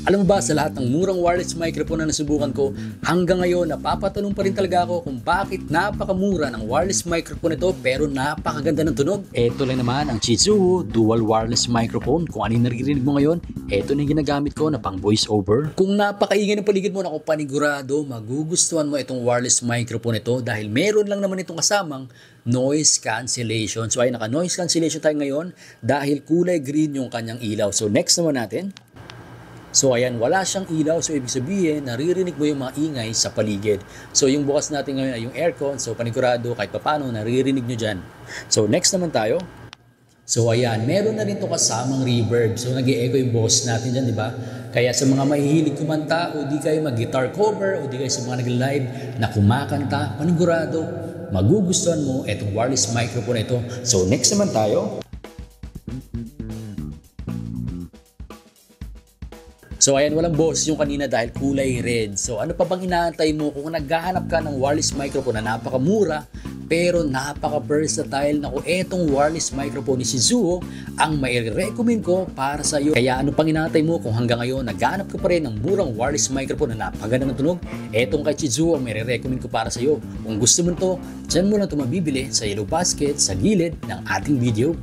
Alam mo ba, sa lahat ng murang wireless microphone na nasubukan ko, hanggang ngayon napapatanong pa rin talaga ako kung bakit napakamura ng wireless microphone ito pero napakaganda ng tunog. Ito lang naman ang Chizuo Dual Wireless Microphone. Kung ano yung naririnig mo ngayon, ito na yung ginagamit ko na pang voice over. Kung napakaingay ng paligid mo, na kung panigurado, magugustuhan mo itong wireless microphone ito dahil meron lang naman itong kasamang noise cancellation. So ay naka noise cancellation tayo ngayon dahil kulay green yung kanyang ilaw. So next naman natin. So ayan, wala siyang ilaw, so ibig sabihin, naririnig mo yung mga ingay sa paligid. So yung bukas natin ngayon ay yung aircon, so panigurado kahit papano naririnig nyo dyan. So next naman tayo. So ayan, meron na rin to kasamang reverb. So nag-e-echo yung boss natin dyan, di ba? Kaya sa mga mahihilig kumanta o di kayo mag-guitar cover o di kayo sa mga nag-live na kumakanta, panigurado, magugustuhan mo itong wireless microphone ito. So next naman tayo. So ayan, walang boses yung kanina dahil kulay red. So ano pa bang inaantay mo kung naghahanap ka ng wireless microphone na napakamura pero napaka-versatile na kung etong wireless microphone ni Chizuo ang mai-recommend ko para sa iyo. Kaya ano pang inaantay mo kung hanggang ngayon naghahanap ka pa rin ng murang wireless microphone na napakaganda ng tunog? Etong kay Chizuo ang mai-recommend ko para sa iyo. Kung gusto mo to, dyan mo lang ito mabibili sa yellow basket sa gilid ng ating video.